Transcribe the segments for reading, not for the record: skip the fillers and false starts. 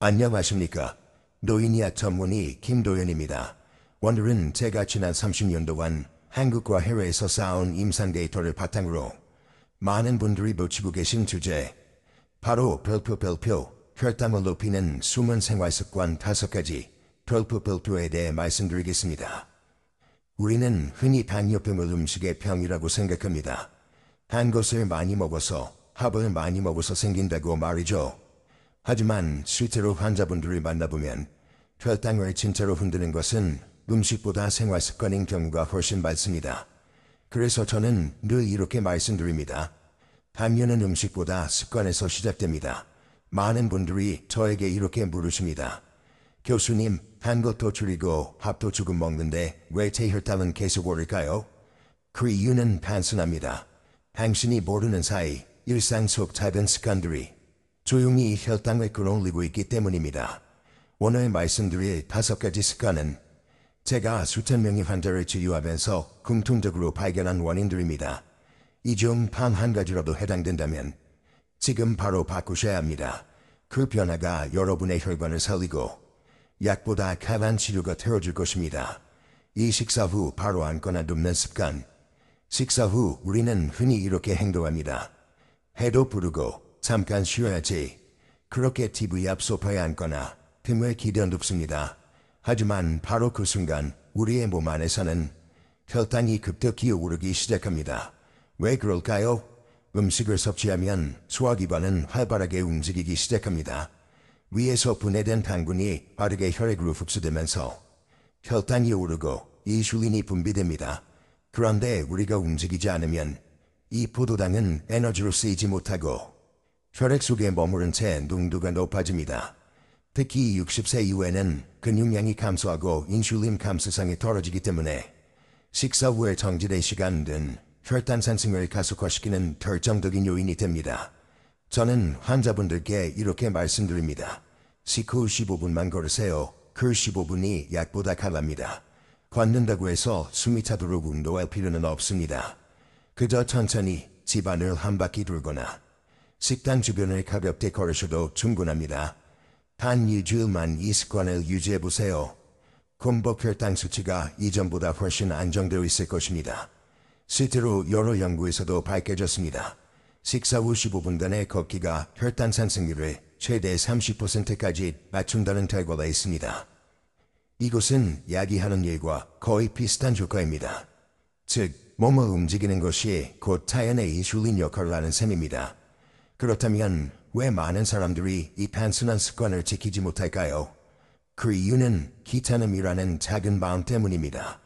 안녕하십니까. 노인의학 전문의 김도현입니다. 오늘은 제가 지난 30년 동안 한국과 해외에서 쌓아온 임상 데이터를 바탕으로 많은 분들이 놓치고 계신 주제, 바로 별표 혈당을 높이는 숨은 생활습관 5가지 별표에 대해 말씀드리겠습니다. 우리는 흔히 당뇨병을 음식의 병이라고 생각합니다. 단 것을 많이 먹어서, 합을 많이 먹어서 생긴다고 말이죠. 하지만 실제로 환자분들을 만나보면 혈당을 진짜로 흔드는 것은 음식보다 생활습관인 경우가 훨씬 많습니다. 그래서 저는 늘 이렇게 말씀드립니다. 당뇨는 음식보다 습관에서 시작됩니다. 많은 분들이 저에게 이렇게 물으십니다. 교수님, 단 것도 줄이고 밥도 조금 먹는데 왜 제 혈당은 계속 오를까요? 그 이유는 단순합니다. 당신이 모르는 사이 일상 속 작은 습관들이 조용히 혈당을 끌어올리고 있기 때문입니다. 오늘 말씀드릴 5가지 습관은 제가 수천 명의 환자를 치유하면서 공통적으로 발견한 원인들입니다. 이 중 단 한 가지라도 해당된다면 지금 바로 바꾸셔야 합니다. 그 변화가 여러분의 혈관을 살리고 약보다 강한 치료가 되어줄 것입니다. 이 식사 후 바로 앉거나 눕는 습관. 식사 후 우리는 흔히 이렇게 행동합니다. 해도 부르고 잠깐 쉬어야지. 그렇게 TV 앞 소파에 앉거나 틈을 기대 눕습니다. 하지만 바로 그 순간 우리의 몸 안에서는 혈당이 급격히 오르기 시작합니다. 왜 그럴까요? 음식을 섭취하면 소화기관은 활발하게 움직이기 시작합니다. 위에서 분해된 당분이 빠르게 혈액으로 흡수되면서 혈당이 오르고 인슐린이 분비됩니다. 그런데 우리가 움직이지 않으면 이 포도당은 에너지로 쓰이지 못하고 혈액 속에 머무른 채 농도가 높아집니다. 특히 60세 이후에는 근육량이 감소하고 인슐린 감수성이 떨어지기 때문에 식사 후에 정지된 시간은 혈당 상승을 가속화시키는 결정적인 요인이 됩니다. 저는 환자분들께 이렇게 말씀드립니다. 식후 15분만 걸으세요. 그 15분이 약보다 강합니다. 걷는다고 해서 숨이 차도록 운동할 필요는 없습니다. 그저 천천히 집안을 한 바퀴 돌거나 식당 주변을 가볍게 걸으셔도 충분합니다. 단 일주일만 이 습관을 유지해보세요. 공복 혈당 수치가 이전보다 훨씬 안정되어 있을 것입니다. 실제로 여러 연구에서도 밝혀졌습니다. 식사 후 15분간의 걷기가 혈당 상승률을 최대 30%까지 맞춘다는 결과가 있습니다. 이것은 약이 하는 일과 거의 비슷한 효과입니다. 즉, 몸을 움직이는 것이 곧 자연의 인슐린 역할을 하는 셈입니다. 그렇다면 왜 많은 사람들이 이 단순한 습관을 지키지 못할까요? 그 이유는 귀찮음이라는 작은 마음 때문입니다.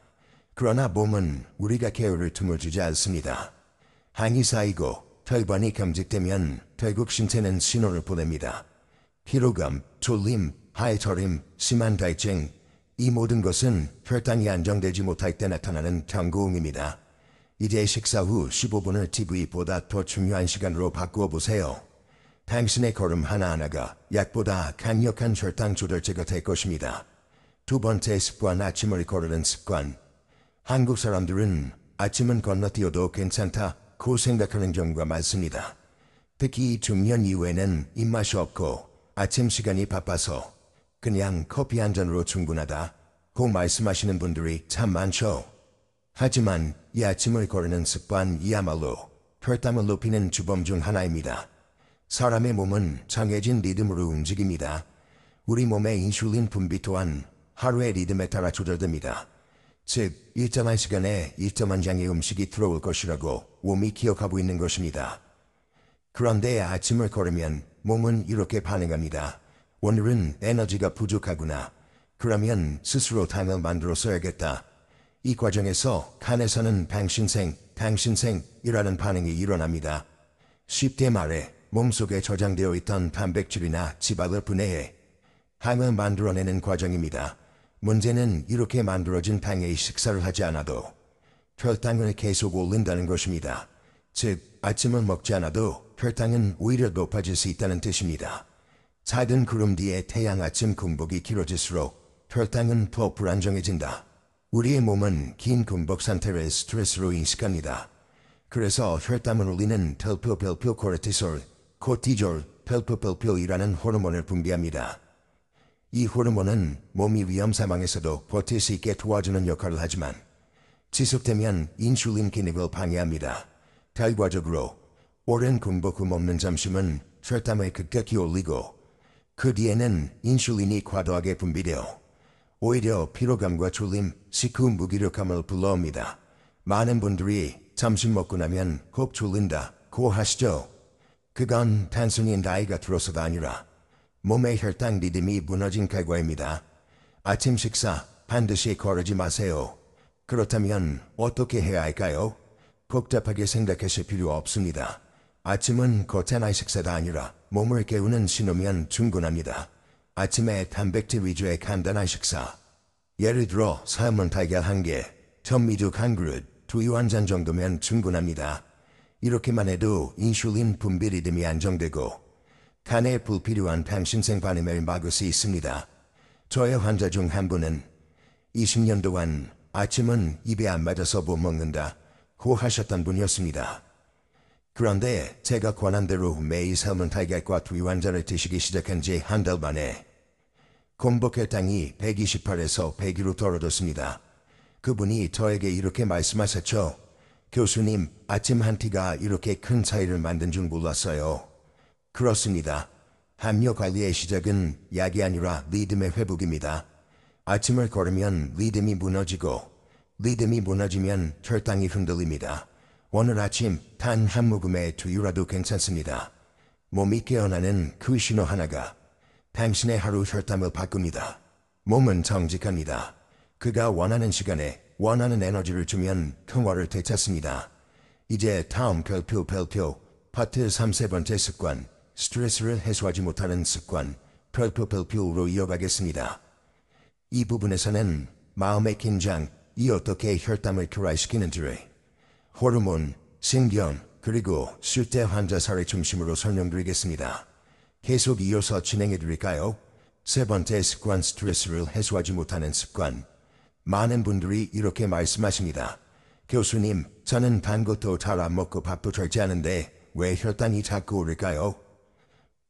그러나 몸은 우리가 게으를 틈을 주지 않습니다. 항이 쌓이고 혈관이 경직되면 결국 신체는 신호를 보냅니다. 피로감, 졸림, 하이터림, 심한 갈증, 이 모든 것은 혈당이 안정되지 못할 때 나타나는 경고음입니다. 이제 식사 후 15분을 TV보다 더 중요한 시간으로 바꾸어 보세요. 당신의 걸음 하나하나가 약보다 강력한 혈당 조절제가 될 것입니다. 두 번째 습관, 아침을 거르는 습관. 한국 사람들은 아침은 건너뛰어도 괜찮다고 생각하는 경우가 많습니다. 특히 중년 이후에는 입맛이 없고 아침 시간이 바빠서 그냥 커피 한 잔으로 충분하다고 말씀하시는 분들이 참 많죠. 하지만 이 아침을 거르는 습관이야말로 혈당을 높이는 주범 중 하나입니다. 사람의 몸은 정해진 리듬으로 움직입니다. 우리 몸의 인슐린 분비 또한 하루의 리듬에 따라 조절됩니다. 즉, 일정한 시간에 일정한 양의 음식이 들어올 것이라고 몸이 기억하고 있는 것입니다. 그런데 아침을 거르면 몸은 이렇게 반응합니다. 오늘은 에너지가 부족하구나. 그러면 스스로 당을 만들어 써야겠다. 이 과정에서 간에서는 당신생이라는 반응이 일어납니다. 쉽게 말해 몸속에 저장되어 있던 단백질이나 지방을 분해해 당을 만들어내는 과정입니다. 문제는 이렇게 만들어진 당의 식사를 하지 않아도 혈당을 계속 올린다는 것입니다. 즉, 아침을 먹지 않아도 혈당은 오히려 높아질 수 있다는 뜻입니다. 작은 구름 뒤에 태양 아침 공복이 길어질수록 혈당은 더 불안정해진다. 우리의 몸은 긴 공복 상태를 스트레스로 인식합니다. 그래서 혈당을 올리는 코르티졸, 별표이라는 호르몬을 분비합니다. 이 호르몬은 몸이 위험 상황에서도 버틸 수 있게 도와주는 역할을 하지만 지속되면 인슐린 기능을 방해합니다. 결과적으로 오랜 공복 후 먹는 점심은 혈당을 급격히 올리고 그 뒤에는 인슐린이 과도하게 분비되어 오히려 피로감과 졸림, 식후 무기력함을 불러옵니다. 많은 분들이 점심 먹고 나면 혹 졸린다고 하시죠. 그건 단순히 나이가 들어서가 아니라 몸의 혈당 리듬이 무너진 결과입니다. 아침 식사 반드시 거르지 마세요. 그렇다면 어떻게 해야 할까요? 복잡하게 생각하실 필요 없습니다. 아침은 거창한 식사가 아니라 몸을 깨우는 신호면 충분합니다. 아침에 단백질 위주의 간단한 식사. 예를 들어 삶은 달걀 1개, 전미죽 1그릇, 두유 1잔 정도면 충분합니다. 이렇게만 해도 인슐린 분비 리듬이 안정되고 간에 불필요한 당신생 반응을 막을 수 있습니다. 저의 환자 중 한 분은 20년 동안 아침은 입에 안 맞아서 못 먹는다고 하셨던 분이었습니다. 그런데 제가 권한 대로 매일 삶은 달걀과 두유 1잔을 드시기 시작한 지 한 달 만에 공복 혈당이 128에서 102로 떨어졌습니다. 그분이 저에게 이렇게 말씀하셨죠. 교수님, 아침 한 끼가 이렇게 큰 차이를 만든 줄 몰랐어요. 그렇습니다. 함유 관리의 시작은 약이 아니라 리듬의 회복입니다. 아침을 걸으면 리듬이 무너지고 리듬이 무너지면 혈당이 흔들립니다. 오늘 아침 단 한 모금의 두유라도 괜찮습니다. 몸이 깨어나는 그 신호 하나가 당신의 하루 혈당을 바꿉니다. 몸은 정직합니다. 그가 원하는 시간에 원하는 에너지를 주면 평화를 되찾습니다. 이제 다음 별표 파트 3번째 습관, 스트레스를 해소하지 못하는 습관, 별표로 이어가겠습니다. 이 부분에서는 마음의 긴장이 어떻게 혈당을 교란시키는지를 호르몬, 신경, 그리고 숫대 환자 사례 중심으로 설명드리겠습니다. 계속 이어서 진행해드릴까요? 세 번째 습관, 스트레스를 해소하지 못하는 습관. 많은 분들이 이렇게 말씀하십니다. 교수님, 저는 단 것도 잘 안 먹고 밥도 절제 하는데 왜 혈당이 자꾸 오를까요?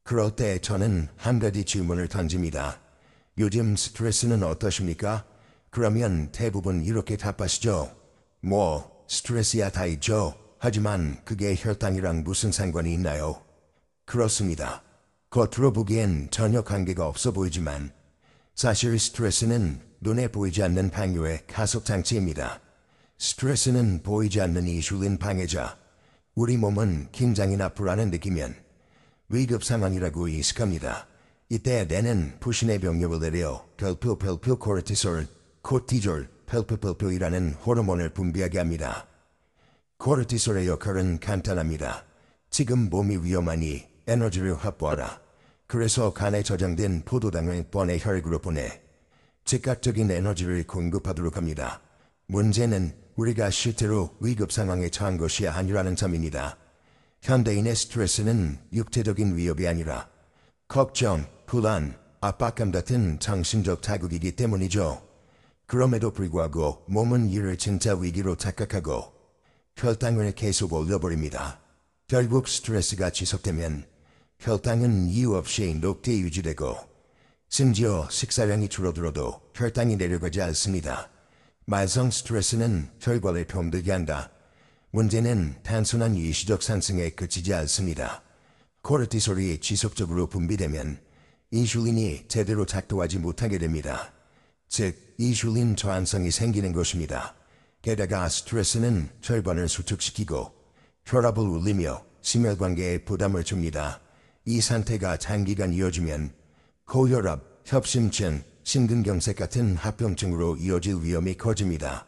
그럴 때 저는 한 가지 질문을 던집니다. 요즘 스트레스는 어떠십니까? 그러면 대부분 이렇게 답하시죠. 스트레스야 다 있죠. 하지만 그게 혈당이랑 무슨 상관이 있나요? 그렇습니다. 겉으로 보기엔 전혀 관계가 없어 보이지만 사실 스트레스는 눈에 보이지 않는 방요의 가속장치입니다. 스트레스는 보이지 않는 인슐린 방해자. 우리 몸은 긴장이나 불안을 느끼면 위급 상황이라고 인식합니다. 이때 뇌는 부신의 병력을 내려 별표 코르티솔, 별표이라는 호르몬을 분비하게 합니다. 코르티솔의 역할은 간단합니다. 지금 몸이 위험하니 에너지를 확보하라. 그래서 간에 저장된 포도당을 뇌의 혈액으로 보내 즉각적인 에너지를 공급하도록 합니다. 문제는 우리가 실제로 위급 상황에 처한 것이 아니라는 점입니다. 현대인의 스트레스는 육체적인 위협이 아니라 걱정, 불안, 압박감 같은 정신적 자극이기 때문이죠. 그럼에도 불구하고 몸은 이를 진짜 위기로 착각하고 혈당을 계속 올려버립니다. 결국 스트레스가 지속되면 혈당은 이유 없이 높게 유지되고 심지어 식사량이 줄어들어도 혈당이 내려가지 않습니다. 만성 스트레스는 혈관을 병들게 한다. 문제는 단순한 일시적 상승에 그치지 않습니다. 코르티솔이 지속적으로 분비되면 인슐린이 제대로 작동하지 못하게 됩니다. 즉, 인슐린 저항성이 생기는 것입니다. 게다가 스트레스는 혈관을 수축시키고 혈압을 올리며 심혈관계에 부담을 줍니다. 이 상태가 장기간 이어지면 고혈압, 협심증, 심근경색 같은 합병증으로 이어질 위험이 커집니다.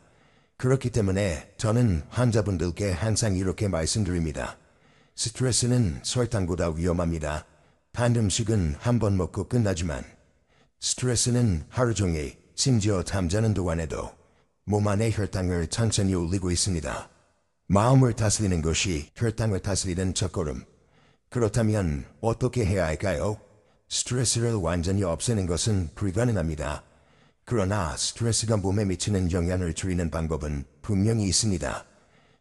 그렇기 때문에 저는 환자분들께 항상 이렇게 말씀드립니다. 스트레스는 설탕보다 위험합니다. 단 음식은 한 번 먹고 끝나지만 스트레스는 하루 종일, 심지어 잠자는 동안에도 몸 안의 혈당을 천천히 올리고 있습니다. 마음을 다스리는 것이 혈당을 다스리는 첫걸음. 그렇다면 어떻게 해야 할까요? 스트레스를 완전히 없애는 것은 불가능합니다. 그러나 스트레스가 몸에 미치는 영향을 줄이는 방법은 분명히 있습니다.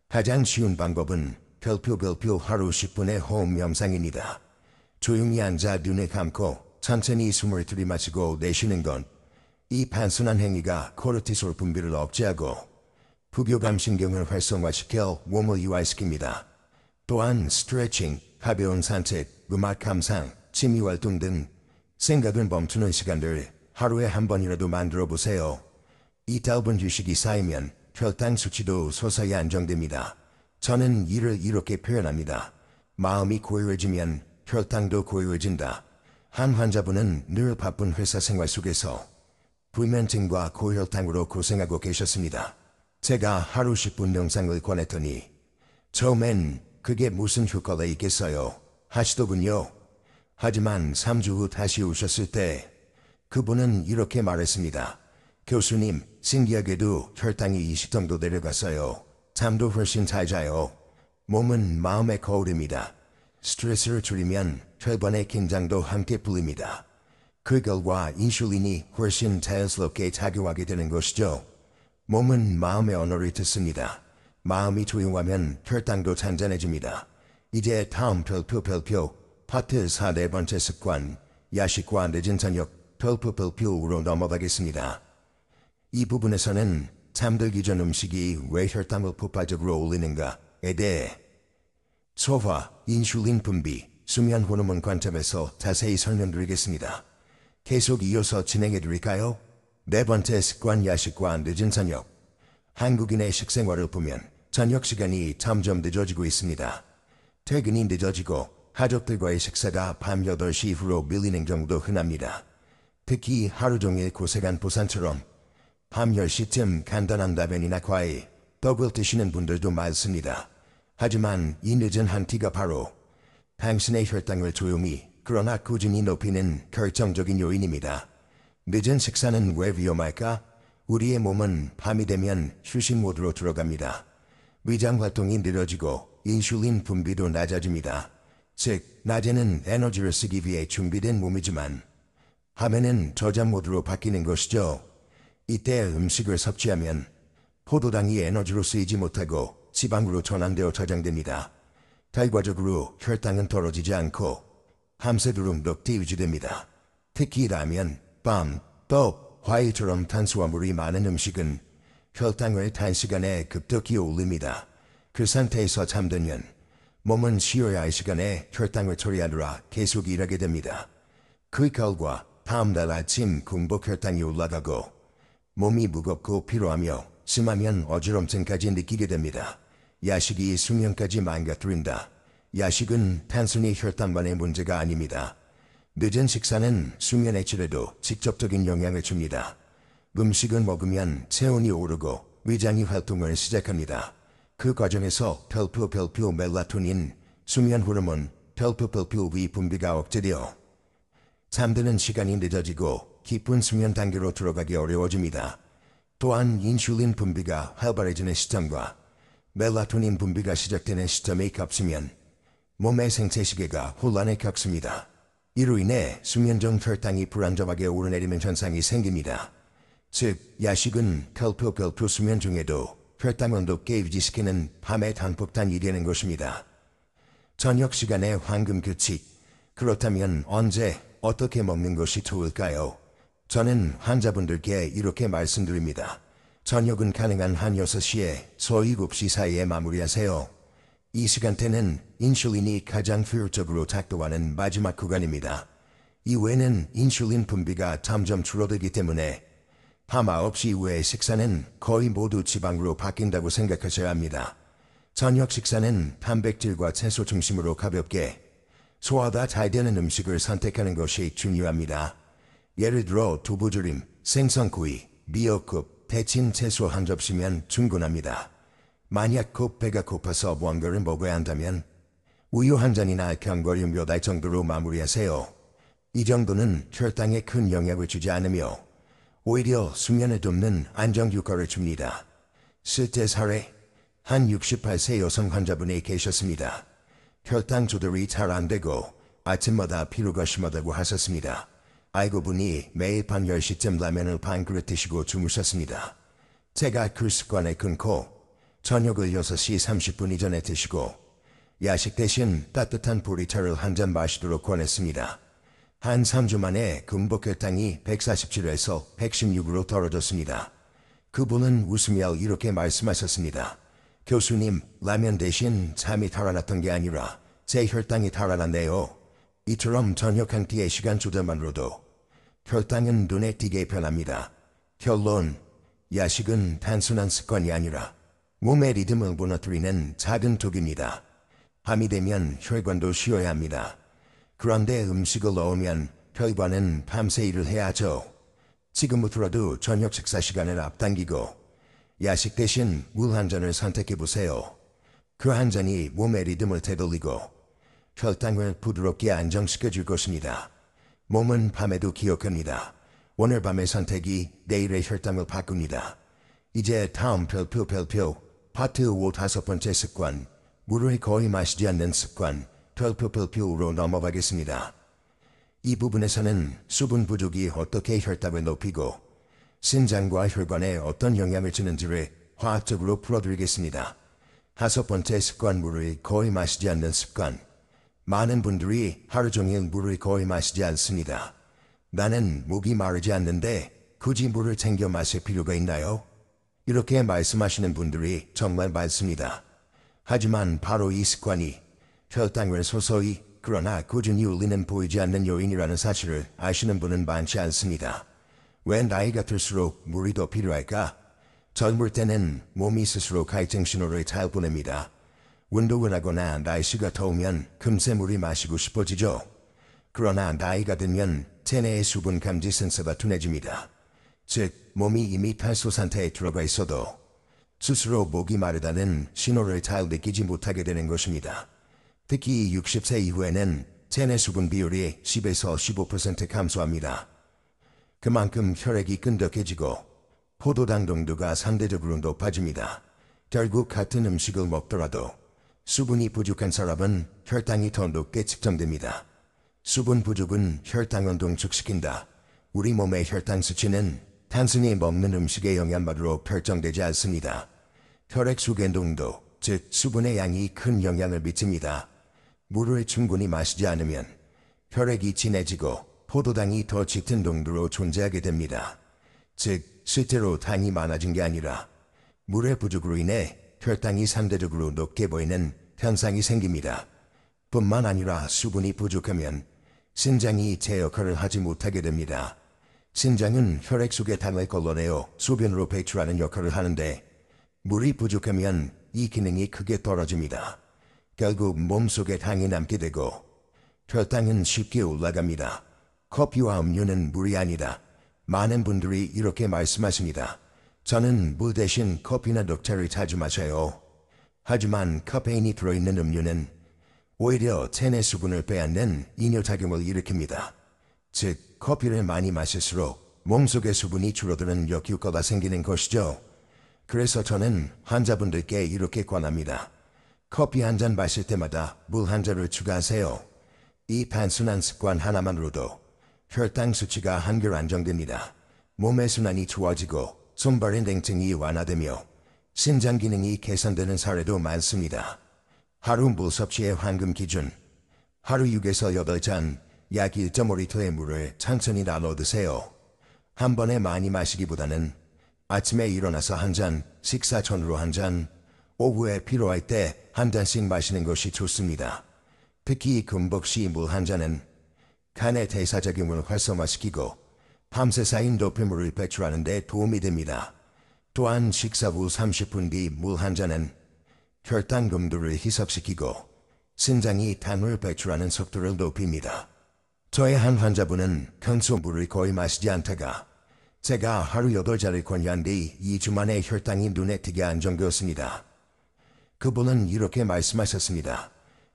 가장 쉬운 방법은 별표 하루 10분의 호흡 명상입니다. 조용히 앉아 눈을 감고 천천히 숨을 들이마시고 내쉬는 것. 이 단순한 행위가 코르티솔 분비를 억제하고 부교감신경을 활성화시켜 몸을 이완시킵니다. 또한 스트레칭, 가벼운 산책, 음악 감상, 취미활동 등 생각을 멈추는 시간들 하루에 한 번이라도 만들어 보세요. 이 짧은 휴식이 쌓이면 혈당 수치도 서서히 안정됩니다. 저는 이를 이렇게 표현합니다. 마음이 고요해지면 혈당도 고요해진다. 한 환자분은 늘 바쁜 회사 생활 속에서 불면증과 고혈당으로 고생하고 계셨습니다. 제가 하루 10분 명상을 권했더니 처음엔 그게 무슨 효과가 있겠어요 하시더군요. 하지만 3주 후 다시 오셨을 때 그분은 이렇게 말했습니다. 교수님, 신기하게도 혈당이 20 정도 내려갔어요. 잠도 훨씬 잘 자요. 몸은 마음의 거울입니다. 스트레스를 줄이면 혈관의 긴장도 함께 풀립니다. 그 결과 인슐린이 훨씬 자연스럽게 작용하게 되는 것이죠. 몸은 마음의 언어를 듣습니다. 마음이 조용하면 혈당도 잔잔해집니다. 이제 다음 별표 파트 4 네 번째 습관, 야식과 늦은 저녁 별표로 넘어가겠습니다. 이 부분에서는 잠들기 전 음식이 왜 혈당을 폭발적으로 올리는가에 대해 소화, 인슐린 분비, 수면 호르몬 관점에서 자세히 설명드리겠습니다. 계속 이어서 진행해드릴까요? 네 번째 습관, 야식과 늦은 저녁. 한국인의 식생활을 보면 저녁 시간이 점점 늦어지고 있습니다. 퇴근이 늦어지고 가족들과의 식사가 밤 8시 이후로 밀리는 경우도 흔합니다. 특히 하루 종일 고생한 보상처럼 밤 10시쯤 간단한 라면이나 과일, 떡을 드시는 분들도 많습니다. 하지만 이 늦은 한 끼가 바로 당신의 혈당을 조용히 그러나 꾸준히 높이는 결정적인 요인입니다. 늦은 식사는 왜 위험할까? 우리의 몸은 밤이 되면 휴식 모드로 들어갑니다. 위장 활동이 느려지고 인슐린 분비도 낮아집니다. 즉, 낮에는 에너지를 쓰기 위해 준비된 몸이지만 밤에는 저장 모드로 바뀌는 것이죠. 이때 음식을 섭취하면 포도당이 에너지로 쓰이지 못하고 지방으로 전환되어 저장됩니다. 결과적으로 혈당은 떨어지지 않고 밤새도록 높게 유지됩니다. 특히 라면, 빵, 떡, 과일처럼 탄수화물이 많은 음식은 혈당을 단시간에 급격히 올립니다. 그 상태에서 잠들면 몸은 쉬어야 할 시간에 혈당을 처리하느라 계속 일하게 됩니다. 그 결과 다음날 아침 공복 혈당이 올라가고 몸이 무겁고 피로하며 심하면 어지럼증까지 느끼게 됩니다. 야식이 수면까지 망가뜨린다. 야식은 단순히 혈당만의 문제가 아닙니다. 늦은 식사는 수면의 질에도 직접적인 영향을 줍니다. 음식을 먹으면 체온이 오르고 위장이 활동을 시작합니다. 그 과정에서 별표 멜라토닌, 수면 호르몬, 별표 위 분비가 억제되어 잠드는 시간이 늦어지고 깊은 수면 단계로 들어가기 어려워집니다. 또한 인슐린 분비가 활발해지는 시점과 멜라토닌 분비가 시작되는 시점이 겹치면 몸의 생체 시계가 혼란을 겪습니다. 이로 인해 수면 중 혈당이 불안정하게 오르내리는 현상이 생깁니다. 즉, 야식은 별표 수면 중에도 혈당을 높게 유지시키는 밤의 단폭탄이 되는 것입니다. 저녁 시간의 황금 규칙. 그렇다면 언제, 어떻게 먹는 것이 좋을까요? 저는 환자분들께 이렇게 말씀드립니다. 저녁은 가능한 한 6시에 7시 사이에 마무리하세요. 이 시간대는 인슐린이 가장 효율적으로 작동하는 마지막 구간입니다. 이후에는 인슐린 분비가 점점 줄어들기 때문에 밤 9시 이후의 식사는 거의 모두 지방으로 바뀐다고 생각하셔야 합니다. 저녁 식사는 단백질과 채소 중심으로 가볍게 소화가 잘 되는 음식을 선택하는 것이 중요합니다. 예를 들어 두부조림, 생선구이, 미역국, 데친 채소 한 접시면 충분합니다. 만약 곧 배가 고파서 뭔가를 먹어야 한다면 우유 한 잔이나 견과류 몇 알 정도로 마무리하세요. 이 정도는 혈당에 큰 영향을 주지 않으며 오히려 수면에 돕는 안정 효과를 줍니다. 실제 사례, 한 68세 여성 환자분이 계셨습니다. 혈당 조절이 잘 안 되고 아침마다 피로가 심하다고 하셨습니다. 알고 보니 매일 밤 10시쯤 라면을 반 그릇 드시고 주무셨습니다. 제가 그 습관을 끊고 저녁을 6시 30분 이전에 드시고 야식 대신 따뜻한 보리차를 한 잔 마시도록 권했습니다. 한 3주 만에 금복 혈당이 147에서 116으로 떨어졌습니다. 그분은 웃으며 이렇게 말씀하셨습니다. 교수님, 라면 대신 잠이 달아났던 게 아니라 제 혈당이 달아났네요. 이처럼 저녁 한 끼의 시간 조절만으로도 혈당은 눈에 띄게 변합니다. 결론, 야식은 단순한 습관이 아니라 몸의 리듬을 무너뜨리는 작은 독입니다. 밤이 되면 혈관도 쉬어야 합니다. 그런데 음식을 넣으면 혈관은 밤새 일을 해야 하죠. 지금부터라도 저녁 식사 시간을 앞당기고 야식 대신 물 한 잔을 선택해보세요. 그 한 잔이 몸의 리듬을 되돌리고 혈당을 부드럽게 안정시켜줄 것입니다. 몸은 밤에도 기억합니다. 오늘 밤의 선택이 내일의 혈당을 바꿉니다. 이제 다음 별표 파트 5 5번째 습관, 물을 거의 마시지 않는 습관, 별표로 넘어가겠습니다. 이 부분에서는 수분 부족이 어떻게 혈당을 높이고 신장과 혈관에 어떤 영향을 주는지를 화학적으로 풀어드리겠습니다. 5번째 습관, 물을 거의 마시지 않는 습관. 많은 분들이 하루 종일 물을 거의 마시지 않습니다. 나는 목이 마르지 않는데 굳이 물을 챙겨 마실 필요가 있나요? 이렇게 말씀하시는 분들이 정말 많습니다. 하지만 바로 이 습관이 혈당을 서서히 그러나 꾸준히 올리는 보이지 않는 요인이라는 사실을 아시는 분은 많지 않습니다. 왜 나이가 들수록 물이 더 필요할까? 젊을 때는 몸이 스스로 갈증 신호를 잘 보냅니다. 운동을 하거나 날씨가 더우면 금세 물이 마시고 싶어지죠. 그러나 나이가 들면 체내의 수분 감지 센서가 둔해집니다. 즉, 몸이 이미 탈소 상태에 들어가 있어도 스스로 목이 마르다는 신호를 잘 느끼지 못하게 되는 것입니다. 특히 60세 이후에는 체내 수분 비율이 10에서 15% 감소합니다. 그만큼 혈액이 끈적해지고 포도당 농도가 상대적으로 높아집니다. 결국 같은 음식을 먹더라도 수분이 부족한 사람은 혈당이 더 높게 측정됩니다. 수분 부족은 혈당을 동축시킨다. 우리 몸의 혈당 수치는 단순히 먹는 음식의 영향만으로 결정되지 않습니다. 혈액 속의 농도, 즉 수분의 양이 큰 영향을 미칩니다. 물을 충분히 마시지 않으면 혈액이 진해지고 포도당이 더 짙은 농도로 존재하게 됩니다. 즉, 실제로 당이 많아진 게 아니라 물의 부족으로 인해 혈당이 상대적으로 높게 보이는 현상이 생깁니다. 뿐만 아니라 수분이 부족하면 신장이 제 역할을 하지 못하게 됩니다. 신장은 혈액 속의 당을 걸러내어 소변으로 배출하는 역할을 하는데 물이 부족하면 이 기능이 크게 떨어집니다. 결국 몸속에 당이 남게 되고 혈당은 쉽게 올라갑니다. 커피와 음료는 물이 아니다. 많은 분들이 이렇게 말씀하십니다. 저는 물 대신 커피나 녹차를 자주 마셔요. 하지만 카페인이 들어있는 음료는 오히려 체내 수분을 빼앗는 이뇨작용을 일으킵니다. 즉, 커피를 많이 마실수록 몸속의 수분이 줄어드는 역효과가 생기는 것이죠. 그래서 저는 환자분들께 이렇게 권합니다. 커피 한 잔 마실 때마다 물 한 잔을 추가하세요. 이 단순한 습관 하나만으로도 혈당 수치가 한결 안정됩니다. 몸의 순환이 좋아지고 손발의 냉증이 완화되며 신장 기능이 개선되는 사례도 많습니다. 하루 물 섭취의 황금 기준. 하루 6에서 8잔, 약 1.5리터의 물을 천천히 나눠 드세요. 한 번에 많이 마시기보다는 아침에 일어나서 한 잔, 식사 전으로 한 잔, 오후에 피로할 때 한 잔씩 마시는 것이 좋습니다. 특히 금복시 물 한 잔은 간의 대사작용을 활성화시키고 밤새 쌓인 노폐물을 배출하는 데 도움이 됩니다. 또한 식사 후 30분 뒤 물 한 잔은 혈당 농도를 희석시키고 신장이 당을 배출하는 속도를 높입니다. 저의 한 환자분은 평소 물을 거의 마시지 않다가 제가 하루 8잔을 권유한 뒤 2주 만에 혈당이 눈에 띄게 안정되었습니다. 그분은 이렇게 말씀하셨습니다.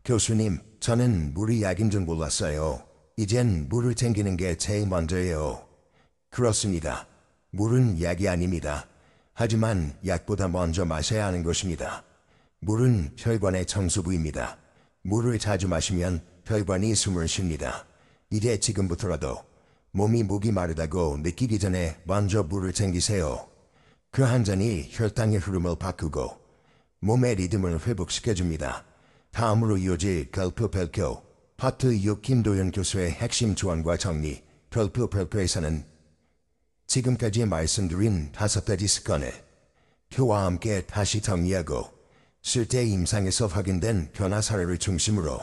교수님, 저는 물이 약인 줄 몰랐어요. 이젠 물을 챙기는 게 제일 먼저예요. 그렇습니다. 물은 약이 아닙니다. 하지만 약보다 먼저 마셔야 하는 것입니다. 물은 혈관의 청소부입니다. 물을 자주 마시면 혈관이 숨을 쉽니다. 이제 지금부터라도 몸이 목이 마르다고 느끼기 전에 먼저 물을 챙기세요. 그 한 잔이 혈당의 흐름을 바꾸고 몸의 리듬을 회복시켜줍니다. 다음으로 이어질 별표 파트 6 김도연 교수의 핵심 조언과 정리. 별표에서는 지금까지 말씀드린 5가지 습관을 표와 함께 다시 정리하고 실제 임상에서 확인된 변화 사례를 중심으로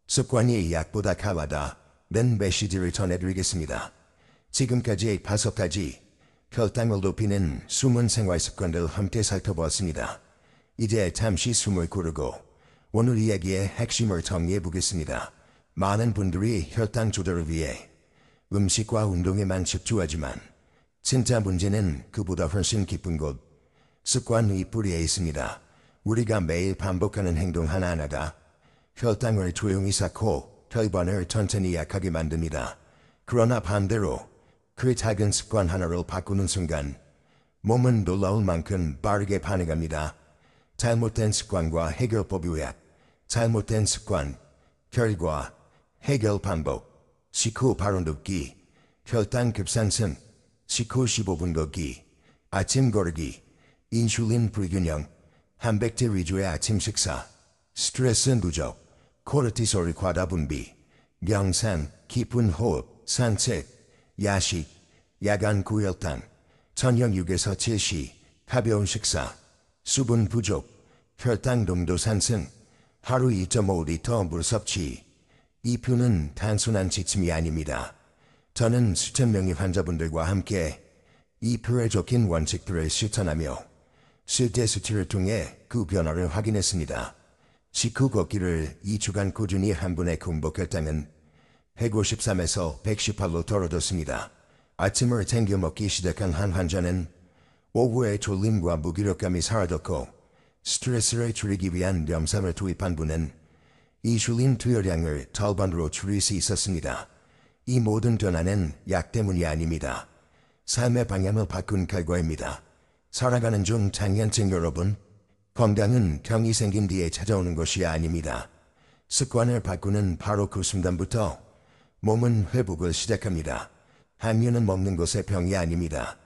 습관이 약보다 강하다 는 메시지를 전해드리겠습니다. 지금까지 5가지 혈당을 높이는 숨은 생활 습관들 함께 살펴보았습니다. 이제 잠시 숨을 고르고 오늘 이야기의 핵심을 정리해 보겠습니다. 많은 분들이 혈당 조절을 위해 음식과 운동에만 집중하지만 진짜 문제는 그보다 훨씬 깊은 곳, 습관의 뿌리에 있습니다. 우리가 매일 반복하는 행동 하나하나가 혈당을 조용히 쌓고 혈관을 천천히 약하게 만듭니다. 그러나 반대로 그 작은 습관 하나를 바꾸는 순간 몸은 놀라울 만큼 빠르게 반응합니다. 잘못된 습관과 해결법 요약. 잘못된 습관, 결과, 해결 방법. 식후 바로 눕기, 혈당 급상승, 식후 15분 걷기, 아침 거르기, 인슐린 불균형, 단백질 위주의 아침 식사, 스트레스 누적, 코르티솔 과다 분비, 명상, 깊은 호흡, 산책, 야식, 야간 고혈당, 저녁 6에서 7시, 가벼운 식사, 수분 부족, 혈당 농도 상승, 하루 2.5리터 물 섭취. 이 표는 단순한 지침이 아닙니다. 저는 수천 명의 환자분들과 함께 이 표에 적힌 원칙들을 실천하며 실제 수치를 통해 그 변화를 확인했습니다. 식후 걷기를 2주간 꾸준히 한 번에 공복했다면 153에서 118로 떨어졌습니다. 아침을 챙겨 먹기 시작한 한 환자는 오후에 졸림과 무기력감이 사라졌고 스트레스를 줄이기 위한 명상을 투입한 분은 인슐린 투여량을 절반으로 줄일 수 있었습니다. 이 모든 변화는 약 때문이 아닙니다. 삶의 방향을 바꾼 결과입니다. 살아가는 중 장년층 여러분, 건강은 병이 생긴 뒤에 찾아오는 것이 아닙니다. 습관을 바꾸는 바로 그 순간부터 몸은 회복을 시작합니다. 항류는 먹는 것의 병이 아닙니다.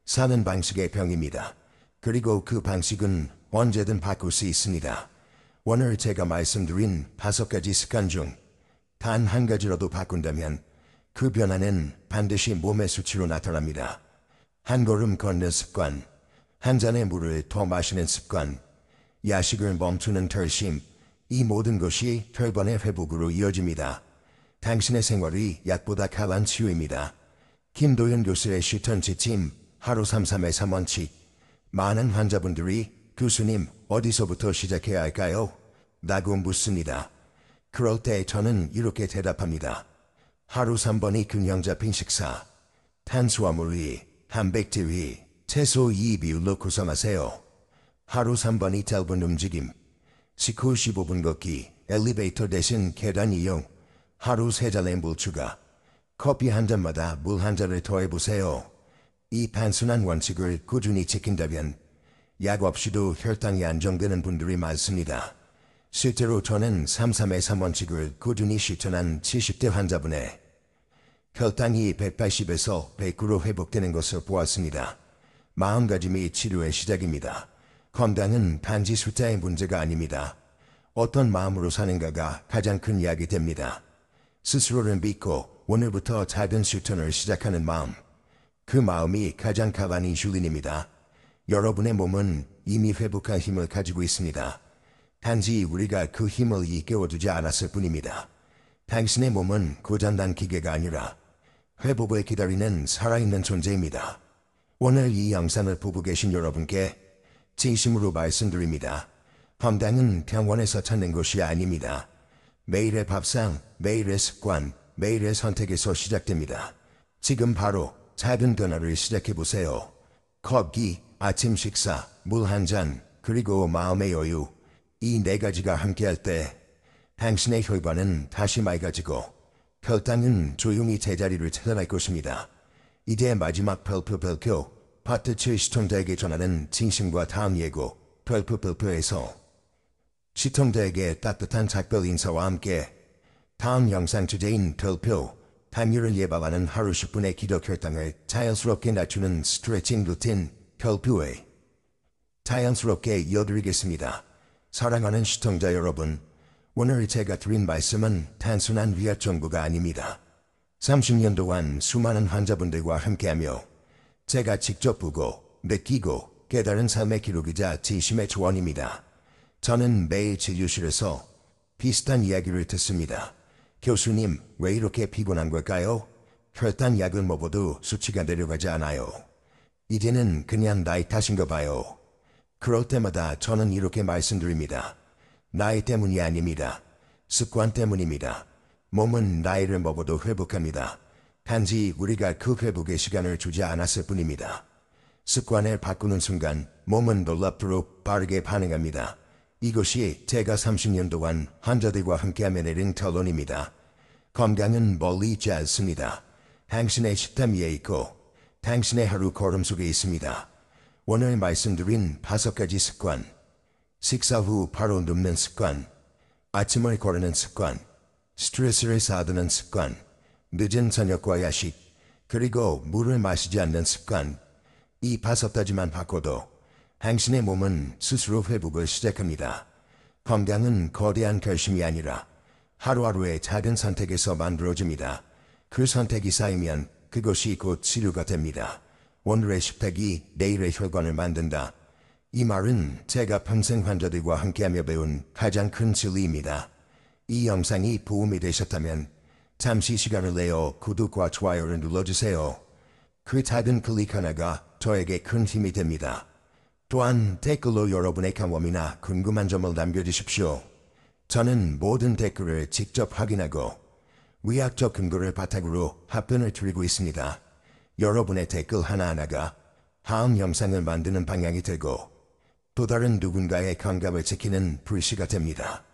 사는 방식의 병입니다. 그리고 그 방식은 언제든 바꿀 수 있습니다. 오늘 제가 말씀드린 5가지 습관 중 단 한 가지라도 바꾼다면 그 변화는 반드시 몸의 수치로 나타납니다. 한 걸음 걷는 습관, 한 잔의 물을 더 마시는 습관, 야식을 멈추는 결심, 이 모든 것이 혈관의 회복으로 이어집니다. 당신의 생활이 약보다 강한 치유입니다. 김도연 교수의 실천 지침, 하루 3-3의 3원칙. 많은 환자분들이 교수님, 어디서부터 시작해야 할까요? 라고 묻습니다. 그럴 때 저는 이렇게 대답합니다. 하루 3번이 균형 잡힌 식사, 탄수화물 2, 단백질 2, 채소 2 비율로 구성하세요. 하루 3번이 짧은 움직임, 식후 15분 걷기, 엘리베이터 대신 계단 이용, 하루 3잔의 물 추가, 커피 한 잔마다 물 한 잔을 더해보세요. 이 단순한 원칙을 꾸준히 지킨다면 약 없이도 혈당이 안정되는 분들이 많습니다. 실제로 저는 3-3의 3원칙을 꾸준히 실천한 70대 환자분의 혈당이 180에서 109로 회복되는 것을 보았습니다. 마음가짐이 치료의 시작입니다. 건강은 단지 숫자의 문제가 아닙니다. 어떤 마음으로 사는가가 가장 큰 약이 됩니다. 스스로를 믿고 오늘부터 작은 실천을 시작하는 마음. 그 마음이 가장 강한 인슐린입니다. 여러분의 몸은 이미 회복할 힘을 가지고 있습니다. 단지 우리가 그 힘을 일깨워두지 않았을 뿐입니다. 당신의 몸은 고장난 기계가 아니라 회복을 기다리는 살아있는 존재입니다. 오늘 이 영상을 보고 계신 여러분께 진심으로 말씀드립니다. 건강은 병원에서 찾는 것이 아닙니다. 매일의 밥상, 매일의 습관, 매일의 선택에서 시작됩니다. 지금 바로 작은 변화를 시작해보세요. 걷기, 아침 식사, 물 한 잔, 그리고 마음의 여유. 이 4가지가 함께할 때 당신의 혈관은 다시 맑아지고 혈당은 조용히 제자리를 찾아갈 것입니다. 이제 마지막 별표 파트 7 시청자에게 전하는 진심과 다음 예고 별표에서 시청자에게 따뜻한 작별 인사와 함께 다음 영상 주제인 별표 당뇨를 예방하는 하루 10분의 기력 혈당을 자연스럽게 낮추는 스트레칭 루틴 별표에 자연스럽게 이어드리겠습니다. 사랑하는 시청자 여러분, 오늘 제가 드린 말씀은 단순한 위약 정보가 아닙니다. 30년 동안 수많은 환자분들과 함께하며 제가 직접 보고 느끼고 깨달은 삶의 기록이자 진심의 조언입니다. 저는 매일 진료실에서 비슷한 이야기를 듣습니다. 교수님, 왜 이렇게 피곤한 걸까요? 혈당 약을 먹어도 수치가 내려가지 않아요. 이제는 그냥 나이 탓인가 봐요. 그럴 때마다 저는 이렇게 말씀드립니다. 나이 때문이 아닙니다. 습관 때문입니다. 몸은 나이를 먹어도 회복합니다. 단지 우리가 그 회복의 시간을 주지 않았을 뿐입니다. 습관을 바꾸는 순간 몸은 놀랍도록 빠르게 반응합니다. 이것이 제가 30년 동안 환자들과 함께하며 내린 결론입니다. 건강은 멀리 있지 않습니다. 당신의 식탐 위에 있고 당신의 하루 걸음 속에 있습니다. 오늘 말씀드린 5가지 습관. 식사 후 바로 눕는 습관, 아침을 거르는 습관, 스트레스를 쌓아두는 습관, 늦은 저녁과 야식, 그리고 물을 마시지 않는 습관. 이 5가지만 바꿔도 당신의 몸은 스스로 회복을 시작합니다. 건강은 거대한 결심이 아니라 하루하루의 작은 선택에서 만들어집니다. 그 선택이 쌓이면 그것이 곧 치료가 됩니다. 오늘의 식탁이 내일의 혈관을 만든다. 이 말은 제가 평생 환자들과 함께하며 배운 가장 큰 진리입니다. 이 영상이 도움이 되셨다면 잠시 시간을 내어 구독과 좋아요를 눌러주세요. 그 작은 클릭 하나가 저에게 큰 힘이 됩니다. 또한 댓글로 여러분의 경험이나 궁금한 점을 남겨주십시오. 저는 모든 댓글을 직접 확인하고 의학적 근거를 바탕으로 답변을 드리고 있습니다. 여러분의 댓글 하나하나가 다음 영상을 만드는 방향이 되고 또 다른 누군가의 건강을 지키는 불씨가 됩니다.